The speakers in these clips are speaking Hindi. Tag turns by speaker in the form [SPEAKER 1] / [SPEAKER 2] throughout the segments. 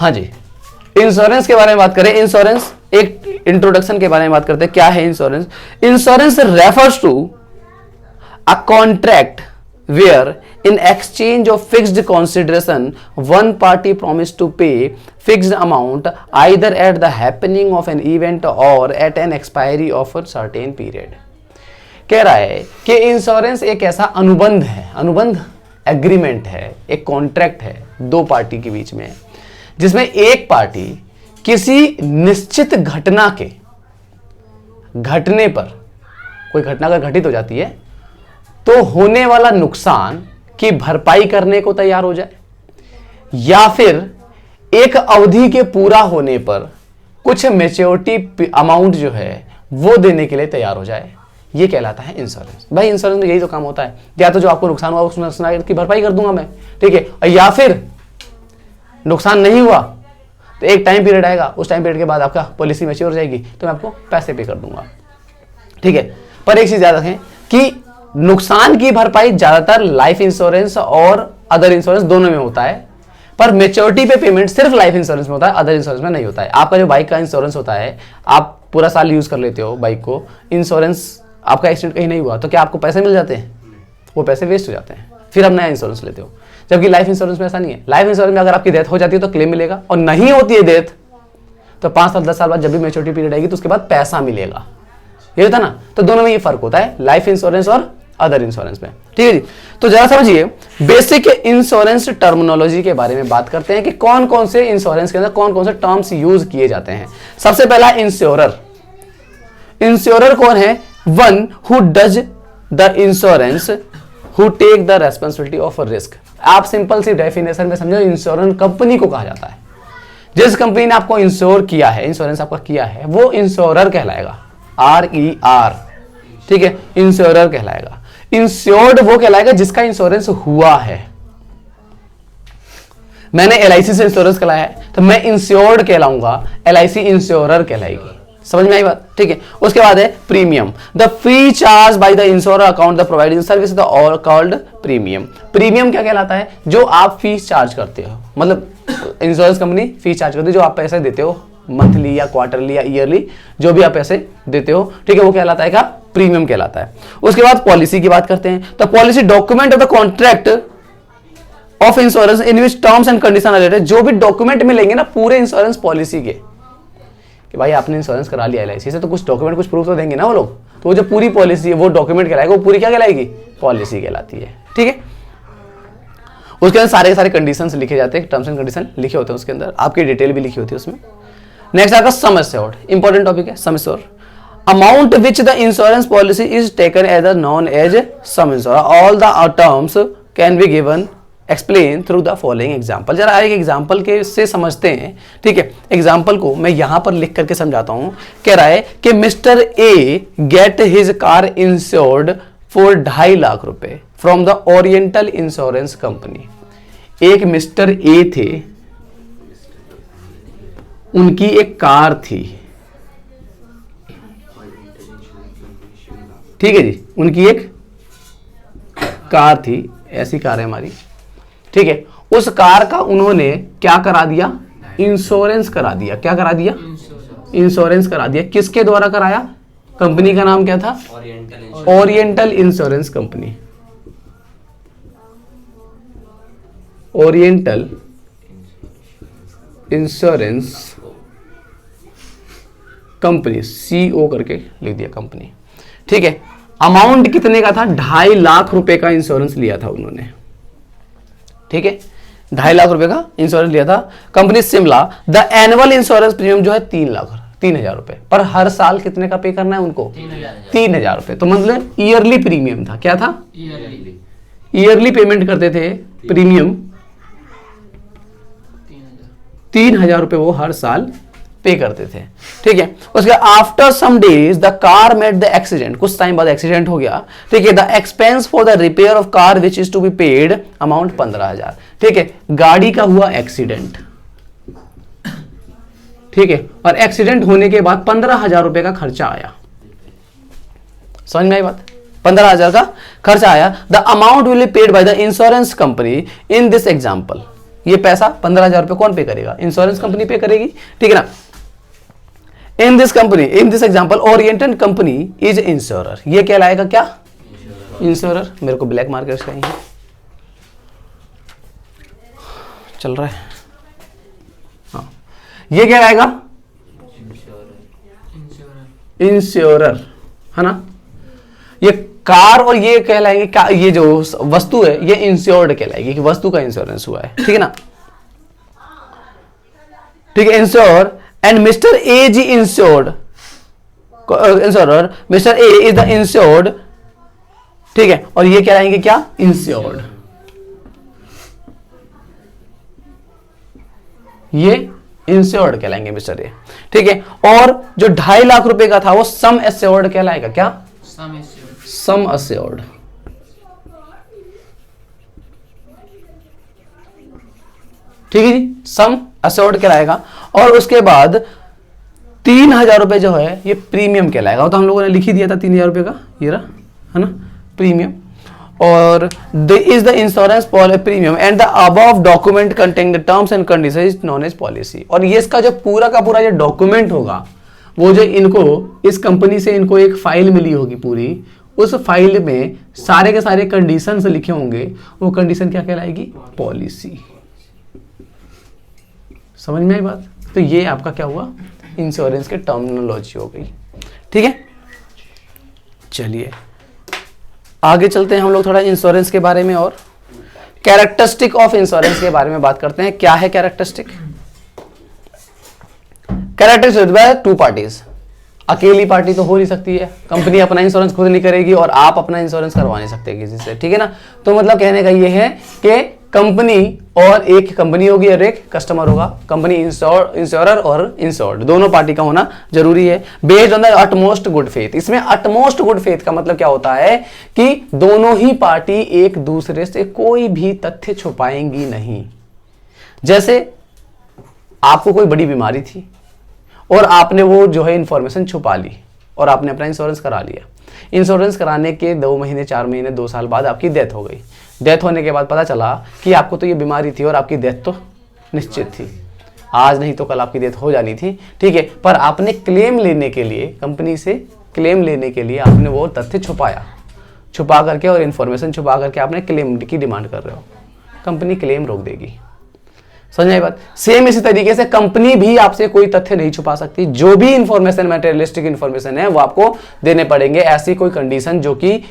[SPEAKER 1] हाँ जी, इंश्योरेंस के बारे में बात करें। इंश्योरेंस एक इंट्रोडक्शन के बारे में बात करते हैं। क्या है insurance? Insurance refers to a contract where in exchange of fixed consideration one party promised to pay fixed amount either at the happening of an event or at an expiry of a certain period। कह रहा है कि इंश्योरेंस एक ऐसा अनुबंध है, अनुबंध एग्रीमेंट है, एक कॉन्ट्रैक्ट है दो पार्टी के बीच में, जिसमें एक पार्टी किसी निश्चित घटना के घटने पर, कोई घटना अगर घटित हो जाती है तो होने वाला नुकसान की भरपाई करने को तैयार हो जाए, या फिर एक अवधि के पूरा होने पर कुछ मैच्योरिटी अमाउंट जो है वो देने के लिए तैयार हो जाए। ये कहलाता है इंश्योरेंस। भाई इंश्योरेंस में यही तो काम होता है, या तो जो आपको नुकसान हुआ उस नुकसान की भरपाई कर दूंगा मैं, ठीक है, या फिर नुकसान नहीं हुआ तो एक टाइम पीरियड आएगा, उस टाइम पीरियड के बाद आपका पॉलिसी मैच्योर हो जाएगी तो मैं आपको पैसे पे कर दूंगा, ठीक है। पर एक चीज याद रखें कि नुकसान की भरपाई ज्यादातर लाइफ इंश्योरेंस और अदर इंश्योरेंस दोनों में होता है, पर मैच्योरिटी पे पेमेंट सिर्फ लाइफ इंश्योरेंस में होता है, अदर इंश्योरेंस में नहीं होता है। आपका जो बाइक का इंश्योरेंस होता है, आप पूरा साल यूज कर लेते हो बाइक को, इंश्योरेंस आपका एक्सीडेंट कहीं नहीं हुआ तो क्या आपको पैसे मिल जाते हैं? वो पैसे वेस्ट हो जाते हैं, फिर आप नया इंश्योरेंस लेते हो। जबकि लाइफ इंश्योरेंस में ऐसा नहीं है। लाइफ इंश्योरेंस में अगर आपकी डेथ हो जाती है तो क्लेम मिलेगा, और नहीं होती है डेथ तो 5 साल 10 साल बाद जब भी मैच्योरिटी पीरियड आएगी तो उसके बाद पैसा मिलेगा। ये होता ना, तो दोनों में ये फर्क होता है, लाइफ इंश्योरेंस और अदर इंश्योरेंस में, ठीक है जी। तो जरा समझिए बेसिक इंश्योरेंस टर्मिनोलॉजी के बारे में बात करते हैं कि कौन कौन से इंश्योरेंस के अंदर कौन कौन से टर्म्स यूज किए जाते हैं। सबसे पहला इंश्योरर। इंश्योरर कौन है? One who does the insurance, who take the responsibility of a risk. आप सिंपल सी डेफिनेशन में समझो, इंश्योरेंस कंपनी को कहा जाता है। जिस कंपनी ने आपको इंश्योर किया है, इंश्योरेंस आपका किया है, वो इंश्योरर कहलाएगा, RER, ठीक है, इंश्योरर कहलाएगा। इंश्योर्ड वो कहलाएगा जिसका इंश्योरेंस हुआ है। मैंने LIC से इंश्योरेंस कराया है तो मैं इंश्योर्ड कहलाऊंगा, LIC इंश्योरर कहलाएगी। समझ में आई बात, ठीक है। उसके बाद है premium, the fee charge by the insurer account the providing service the all called premium. Premium क्या कहलाता है? जो आप फीस चार्ज करते हो, मतलब इंश्योरेंस कंपनी फीस चार्ज करती है, जो आप पैसे देते हो मंथली या क्वार्टरली या ईयरली, जो भी आप पैसे देते हो, ठीक है, वो कहलाता है क्या? प्रीमियम कहलाता है। उसके बाद पॉलिसी की बात करते हैं, तो policy document of the contract of insurance in which terms and condition are related. जो भी डॉक्यूमेंट मिलेंगे ना पूरे इंश्योरेंस पॉलिसी के, कि भाई आपने इंश्योरेंस करा लिया LIC से तो कुछ डॉक्यूमेंट, कुछ प्रूफ तो देंगे ना वो लोग, तो वो जो पूरी पॉलिसी है वो डॉक्यूमेंट कहलाएगा, वो पूरी क्या कहलाएगी? पॉलिसी कहलाती है, ठीक है। उसके अंदर सारे सारे कंडीशंस लिखे जाते हैं, टर्म्स एंड कंडीशन लिखे होते हैं उसके अंदर, आपकी डिटेल भी लिखी होती है उसमें। नेक्स्ट आपका सम एश्योर्ड, इंपॉर्टेंट टॉपिक है sum assured. Amount which the insurance policy is taken as known as sum assured. All the terms can be given explain through the following example. जरा एक एग्जाम्पल के से समझते हैं, ठीक है। एग्जाम्पल को मैं यहां पर लिख करके समझाता हूं। कह रहा है कि mister A get his car insured for 2.5 lakh रुपए from the oriental insurance company. एक मिस्टर ए थे, उनकी एक कार थी, ठीक है जी, उनकी एक कार थी, ऐसी कार है हमारी, ठीक है। उस कार का उन्होंने क्या करा दिया? इंश्योरेंस करा दिया। क्या करा दिया? इंश्योरेंस करा दिया। किसके द्वारा कराया? कंपनी का नाम क्या था? Oriental insurance company. Oriental insurance company, CO करके लिख दिया कंपनी, ठीक है। अमाउंट कितने का था? 2.5 लाख रुपए का इंश्योरेंस लिया था उन्होंने, ठीक है। 2.5 लाख रुपए का इंश्योरेंस लिया था company Shimla. The annual insurance premium जो है 3,00,000 रुपए, पर हर साल कितने का पे करना है उनको? 3,000 रुपए। तो मतलब ईयरली प्रीमियम था। क्या था? ईयरली पेमेंट करते थे प्रीमियम 3,000 रुपए वो हर साल पे करते थे, ठीक है। उसके after some days the car met the accident, कुछ टाइम बाद एक्सीडेंट हो गया, ठीक है। The expense for the repair of car which is to be paid amount 15,000, ठीक है। गाड़ी का हुआ एक्सीडेंट, ठीक है, और एक्सीडेंट होने के बाद 15,000 रुपए का खर्चा आया। समझ में आई बात? 15,000 का खर्चा आया। The amount will be paid by the insurance company in this example. ये पैसा 15,000 रुपये कौन पे करेगा? इंश्योरेंस कंपनी पे करेगी, ठीक है ना। In this company, in this example, oriented company is insurer, ये कहलाएगा क्या? इंश्योरर। मेरे को ब्लैक मार्कर्स चाहिए, चल रहा है, हाँ, ये क्या आएगा? इंश्योरर, है ना। ये कार और ये कहलाएंगे क्या? ये जो वस्तु है ये इंश्योर्ड कहलाएगी कि वस्तु का इंश्योरेंस हुआ है, ठीक है ना। ठीक है, insure and mister A G insured, insurer, mister A is the insured, ठीक है, और ये कहलाएंगे क्या? इंश्योर्ड। ये इंश्योर्ड कहलाएंगे मिस्टर ए, ठीक है। और जो 2.5 लाख रुपए का था वो सम एश्योर्ड कहलाएगा, क्या? सम एश्योर्ड, ठीक है जी, सम एश्योर्ड कहलाएगा। और उसके बाद 3,000 रुपए जो है ये प्रीमियम कहलाएगा, तो हम लोगों ने लिख ही दिया था 3,000 रुपए का, ये रहा, है ना, प्रीमियम। और is the insurance premium and the above document containing the terms and condition is known as policy. और ये इसका जो पूरा का पूरा जो डॉक्यूमेंट होगा, वो जो इनको इस कंपनी से इनको एक फाइल मिली होगी पूरी, उस फाइल में सारे के सारे कंडीशंस लिखे होंगे, वो कंडीशन क्या कहलाएगी? पॉलिसी। समझ में आई बात? तो ये आपका क्या हुआ? इंश्योरेंस के टर्मिनोलॉजी हो गई, ठीक है। चलिए आगे चलते हैं हम लोग थोड़ा इंश्योरेंस के बारे में, और कैरेक्टरिस्टिक ऑफ इंश्योरेंस के बारे में बात करते हैं। क्या है characteristic? Characteristic by two parties, अकेली पार्टी तो हो नहीं सकती है, कंपनी अपना इंश्योरेंस खुद नहीं करेगी और आप अपना इंश्योरेंस करवा नहीं सकते किसी से, ठीक है ना। तो मतलब कहने का ये है कि कंपनी और एक कंपनी होगी और एक कस्टमर होगा, कंपनी इंश्योरर और इंश्योर्ड दोनों पार्टी का होना जरूरी है। Based on the utmost good faith, इसमें अटमोस्ट गुड फेथ का मतलब क्या होता है कि दोनों ही पार्टी एक दूसरे से कोई भी तथ्य छुपाएंगी नहीं। जैसे आपको कोई बड़ी बीमारी थी और आपने वो जो है इंफॉर्मेशन छुपा ली और आपने अपना इंश्योरेंस करा लिया। इंश्योरेंस कराने के 2 महीने 4 महीने 2 साल बाद आपकी डेथ हो गई। डेथ होने के बाद पता चला कि आपको तो ये बीमारी थी और आपकी डेथ तो निश्चित थी, आज नहीं तो कल आपकी डेथ हो जानी थी, ठीक है। पर आपने क्लेम लेने के लिए, कंपनी से क्लेम लेने के लिए आपने वो तथ्य छुपा करके और इन्फॉर्मेशन छुपा करके आपने क्लेम की डिमांड कर रहे हो, कंपनी क्लेम रोक देगी। समझ आई बात? सेम इसी तरीके से कंपनी भी आपसे कोई तथ्य नहीं छुपा सकती, जो भी इंफॉर्मेशन मटेरियलिस्टिक इंफॉर्मेशन है वो आपको देने पड़ेंगे। ऐसी कोई कंडीशन जो कि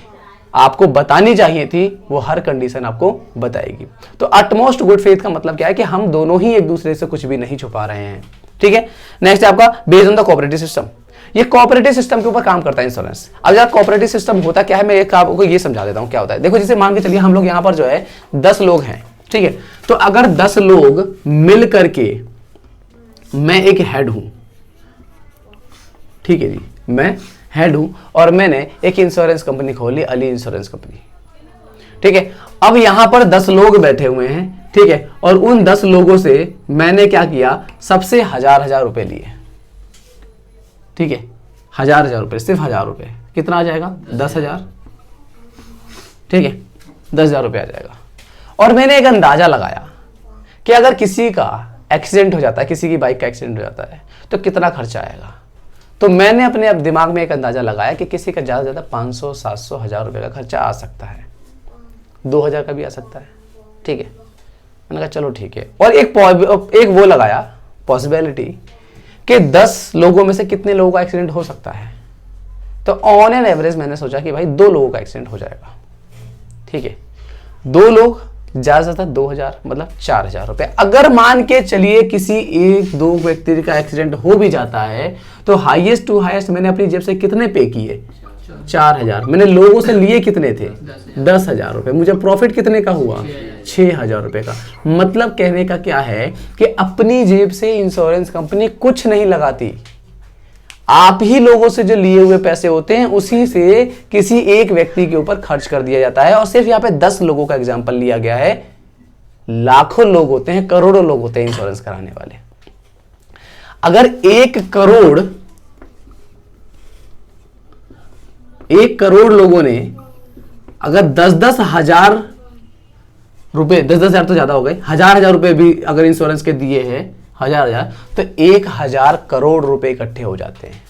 [SPEAKER 1] आपको बतानी चाहिए थी वो हर कंडीशन आपको बताएगी। तो अटमोस्ट गुड फेथ का मतलब क्या है कि हम दोनों ही एक दूसरे से कुछ भी नहीं छुपा रहे हैं, ठीक है। नेक्स्ट है आपका based on the cooperative system. ये कोऑपरेटिव सिस्टम के ऊपर काम करता है इंश्योरेंस। अब यार कोऑपरेटिव सिस्टम होता क्या है, मैं एक आपको ये समझा देता हूं क्या होता है। देखो जैसे मान के चलिए हम लोग यहां पर जो है 10 लोग हैं, ठीक है। तो अगर 10 लोग मिल करके, मैं एक हेड हूं, ठीक है जी, मैं हेड हूं और मैंने एक इंश्योरेंस कंपनी खोली, अली इंश्योरेंस कंपनी, ठीक है। अब यहां पर 10 लोग बैठे हुए हैं, ठीक है, और उन 10 लोगों से मैंने क्या किया, सबसे 1000 रुपए लिए, ठीक है। 1000 रुपए, सिर्फ 1000 रुपए, कितना आ जाएगा? 10,000, ठीक है, 10,000 रुपए आ जाएगा। और मैंने एक अंदाजा लगाया कि अगर किसी का एक्सीडेंट हो जाता है, किसी की बाइक का एक्सीडेंट हो जाता है तो कितना खर्चा आएगा। तो मैंने अपने अब दिमाग में एक अंदाजा लगाया कि किसी का ज़्यादा से ज़्यादा 500, 700, 1000 रुपये का खर्चा आ सकता है, 2000 का भी आ सकता है, ठीक है। मैंने कहा चलो ठीक है। और एक वो लगाया पॉसिबिलिटी कि 10 लोगों में से कितने लोगों का एक्सीडेंट हो सकता है। तो ऑन एन एवरेज मैंने सोचा कि भाई 2 लोगों का एक्सीडेंट हो जाएगा, ठीक है। 2 लोग, ज्यादा से ज्यादा 2000, मतलब 4000 रुपए। अगर मान के चलिए किसी 1-2 व्यक्ति का एक्सीडेंट हो भी जाता है तो हाईएस्ट टू हाईएस्ट मैंने अपनी जेब से कितने पे किए? 4000। मैंने लोगों से लिए कितने थे? 10,000 रुपए। मुझे प्रॉफिट कितने का हुआ? 6,000 रुपए का। मतलब कहने का क्या है कि अपनी जेब से इंश्योरेंस कंपनी कुछ नहीं लगाती, आप ही लोगों से जो लिए हुए पैसे होते हैं उसी से किसी एक व्यक्ति के ऊपर खर्च कर दिया जाता है। और सिर्फ यहां पे 10 लोगों का एग्जांपल लिया गया है, लाखों लोग होते हैं, करोड़ों लोग होते हैं इंश्योरेंस कराने वाले। अगर 1 करोड़ लोगों ने अगर 10-10 हजार रुपए, 10,000 तो ज्यादा हो गए, 1,000 रुपए भी अगर इंश्योरेंस के दिए हैं, 1,000 तो 1,000 करोड़ रुपए इकट्ठे हो जाते हैं।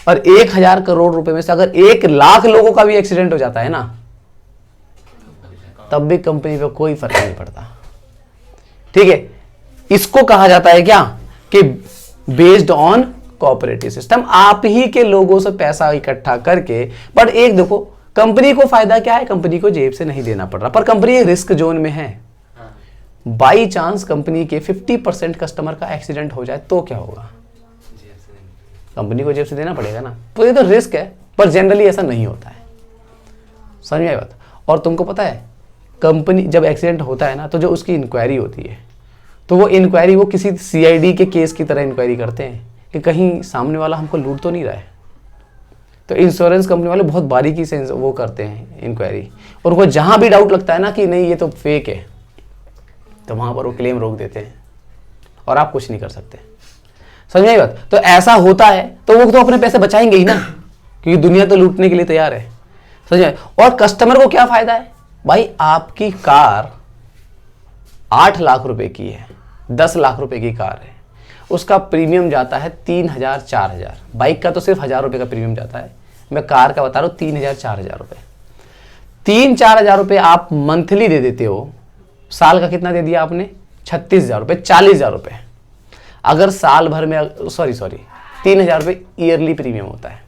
[SPEAKER 1] और 1,000 करोड़ रुपए में से अगर 1,00,000 लोगों का भी एक्सीडेंट हो जाता है ना, तब भी कंपनी पे कोई फर्क नहीं पड़ता। ठीक है, इसको कहा जाता है क्या कि बेस्ड ऑन कोऑपरेटिव सिस्टम, आप ही के लोगों से पैसा इकट्ठा करके। बट एक देखो, कंपनी को फायदा क्या है, कंपनी को जेब से नहीं देना पड़ रहा, पर कंपनी रिस्क जोन में है। बाई चांस कंपनी के 50% कस्टमर का एक्सीडेंट हो जाए तो क्या होगा, कंपनी को जेब से देना पड़ेगा ना, तो ये तो रिस्क है। पर जनरली ऐसा नहीं होता है, समझ में आई बात। और तुमको पता है, कंपनी जब एक्सीडेंट होता है ना, तो जो उसकी इंक्वायरी होती है, तो वो इंक्वायरी वो किसी सीआईडी के केस की तरह इंक्वायरी करते हैं कि कहीं सामने वाला हमको लूट तो नहीं रहा है। तो इंश्योरेंस कंपनी वाले बहुत बारीकी से वो करते हैं इंक्वायरी, और वो जहां भी डाउट लगता है ना कि नहीं ये तो फेक है, तो वहां पर वो क्लेम रोक देते हैं और आप कुछ नहीं कर सकते। समझ में आई बात। तो ऐसा होता है तो वो तो अपने पैसे बचाएंगे ही ना, क्योंकि दुनिया तो लूटने के लिए तैयार है। समझ में। और कस्टमर को क्या फायदा है भाई, आपकी कार 8 लाख रुपए की है, 10 लाख रुपए की कार है, उसका प्रीमियम जाता है 3,000 4,000। बाइक का तो सिर्फ 1,000 रुपए का प्रीमियम जाता है, मैं कार का बता रहा हूं 3,000 4,000 रुपए। 3-4 रुपए आप मंथली दे देते हो, साल का कितना दे दिया आपने, 36,000 रुपए, 40,000 रुपए। अगर साल भर में सॉरी 3,000 रुपए ईयरली प्रीमियम होता है।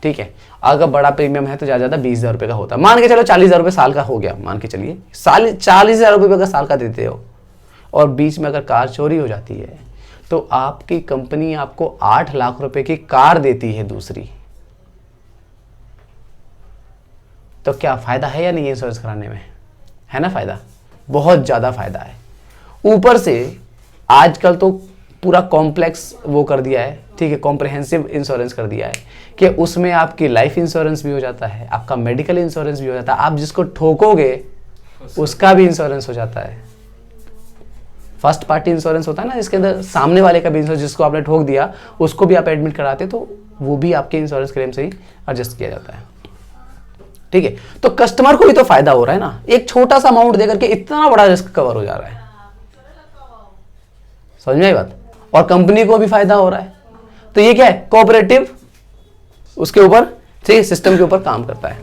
[SPEAKER 1] ठीक है, अगर बड़ा प्रीमियम है तो ज्यादा 20,000 रुपए का होता है। मान के चलो 40,000 रुपए साल का हो गया, मान के चलिए 40,000 रुपए का साल का देते हो, और बीच में अगर कार चोरी हो जाती है तो आपकी कंपनी आपको 8 लाख रुपए की कार देती है दूसरी। तो क्या फायदा है या नहीं इंश्योरेंस कराने में, है ना फायदा, बहुत ज्यादा फायदा है। ऊपर से आजकल तो पूरा कॉम्प्लेक्स वो कर दिया है, ठीक है, कॉम्प्रिहेंसिव इंश्योरेंस कर दिया है कि उसमें आपकी लाइफ इंश्योरेंस भी हो जाता है, आपका मेडिकल इंश्योरेंस भी हो जाता है, आप जिसको ठोकोगे उसका भी इंश्योरेंस हो जाता है। फर्स्ट पार्टी इंश्योरेंस होता है ना, जिसके अंदर सामने वाले का भी इंश्योरेंस, जिसको आपने ठोक दिया उसको भी आप एडमिट कराते, तो वो भी आपके इंश्योरेंस क्लेम से ही एडजस्ट किया जाता है। ठीक है, तो कस्टमर को भी तो फायदा हो रहा है ना, एक छोटा सा अमाउंट देकर के इतना बड़ा रिस्क कवर हो जा रहा है। समझ में आई बात। और कंपनी को भी फायदा हो रहा है। तो ये क्या है, कोऑपरेटिव उसके ऊपर, ठीक है, सिस्टम के ऊपर काम करता है।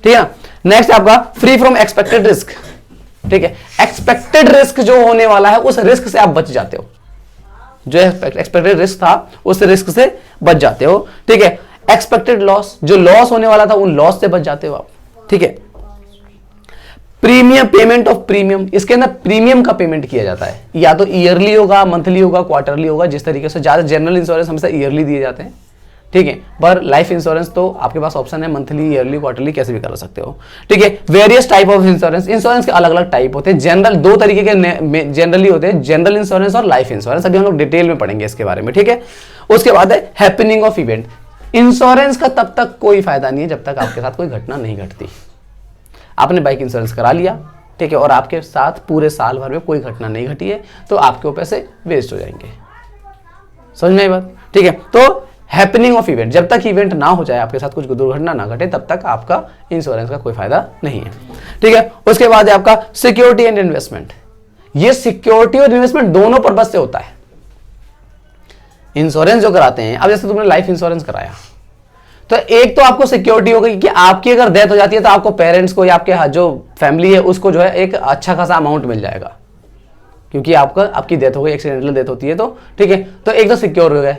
[SPEAKER 1] ठीक है, नेक्स्ट आपका फ्री फ्रॉम एक्सपेक्टेड रिस्क। ठीक है, एक्सपेक्टेड रिस्क जो होने वाला है उस रिस्क से आप बच जाते हो, जो एक्सपेक्टेड रिस्क था उस रिस्क से बच जाते हो। ठीक है, एक्सपेक्टेड लॉस, जो लॉस होने वाला था उन लॉस से बच जाते हो आप। ठीक है, प्रीमियम, पेमेंट ऑफ प्रीमियम, इसके अंदर प्रीमियम का पेमेंट किया जाता है, या तो ईयरली होगा, मंथली होगा, क्वार्टरली होगा, जिस तरीके से ज्यादा जनरल इंश्योरेंस हमेशा ईयरली दिए जाते हैं। ठीक है, पर लाइफ इंश्योरेंस तो आपके पास ऑप्शन है मंथली, ईयरली, क्वार्टरली, कैसे भी कर सकते हो। ठीक है, various type of insurance, insurance के अलग अलग टाइप होते हैं। जनरल दो तरीके के जनरली होते हैं, जनरल इंश्योरेंस और लाइफ इंश्योरेंस। अभी हम लोग डिटेल में पढ़ेंगे इसके बारे में। ठीक है, उसके बाद है हैपनिंग ऑफ इवेंट। इंश्योरेंस का तब तक कोई फायदा नहीं है जब तक आपके साथ कोई घटना नहीं घटती। आपने बाइक इंश्योरेंस करा लिया, ठीक है, और आपके साथ पूरे साल भर में कोई घटना नहीं घटी है, तो आपके वो पैसे वेस्ट हो जाएंगे। समझ में आई बात। ठीक है, तो हैपनिंग ऑफ इवेंट, जब तक इवेंट ना हो जाए, आपके साथ कुछ दुर्घटना ना घटे, तब तक आपका इंश्योरेंस का कोई फायदा नहीं है। ठीक है, उसके बाद है आपका सिक्योरिटी एंड इन्वेस्टमेंट। ये सिक्योरिटी और इन्वेस्टमेंट दोनों पर्पज से होता है। इंश्योरेंस जो कराते हैं, अब जैसे तुमने लाइफ इंश्योरेंस कराया, तो एक तो आपको सिक्योरिटी हो गई कि आपकी अगर डेथ हो जाती है तो आपको पेरेंट्स को या आपके जो फैमिली है उसको जो है एक अच्छा खासा अमाउंट मिल जाएगा, क्योंकि आपकी डेथ हो गई, एक्सीडेंटल डेथ होती है तो। ठीक है, तो एक तो सिक्योर हो गए,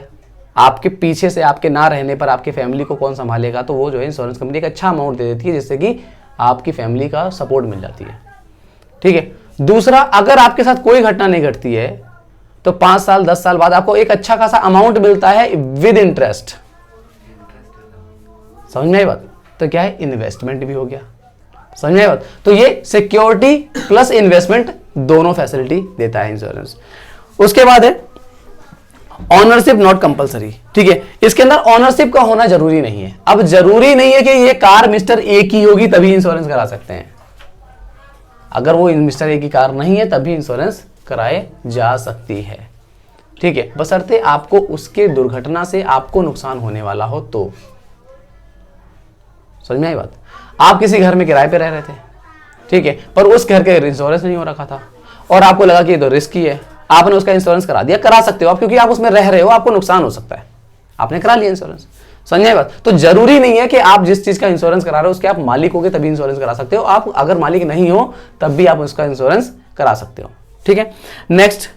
[SPEAKER 1] आपके पीछे से आपके ना रहने पर आपकी फैमिली को कौन संभालेगा, तो वो जो है इंश्योरेंस कंपनी एक अच्छा अमाउंट दे देती है, जिससे कि आपकी फैमिली का सपोर्ट मिल जाती है। ठीक है, दूसरा, अगर आपके साथ कोई घटना नहीं घटती है तो 5 साल 10 साल बाद आपको एक अच्छा खासा अमाउंट मिलता है विद इंटरेस्ट। समझ में आई बात। तो क्या है, इन्वेस्टमेंट भी हो गया। समझ में आई बात। तो ये सिक्योरिटी प्लस इन्वेस्टमेंट दोनों फैसिलिटी देता है इंश्योरेंस। उसके बाद है ऑनरशिप नॉट कंपलसरी। ठीक है, इसके अंदर ऑनरशिप का होना जरूरी नहीं है। अब जरूरी नहीं है कि ये कार मिस्टर ए की होगी तभी इंश्योरेंस करा सकते हैं। अगर वो मिस्टर ए की कार नहीं है तभी इंश्योरेंस कराए जा सकती है। ठीक है, बशर्ते आपको उसके दुर्घटना से आपको नुकसान होने वाला हो तो। समझ में आई बात। आप किसी घर में किराए पे रह रहे थे, ठीक है, पर उस घर का इंश्योरेंस नहीं हो रखा था और आपको लगा कि ये तो रिस्की है, आपने उसका इंश्योरेंस करा दिया। करा सकते हो आप, क्योंकि आप उसमें रह रहे हो, आपको नुकसान हो सकता है, आपने करा लिया इंश्योरेंस। समझे बात? तो जरूरी नहीं है कि आप जिस चीज का इंश्योरेंस करा रहे हो उसके आप मालिक होगे तभी इंश्योरेंस करा सकते हो, आप अगर मालिक नहीं हो तब भी आप उसका इंश्योरेंस करा सकते हो। ठीक है, नेक्स्ट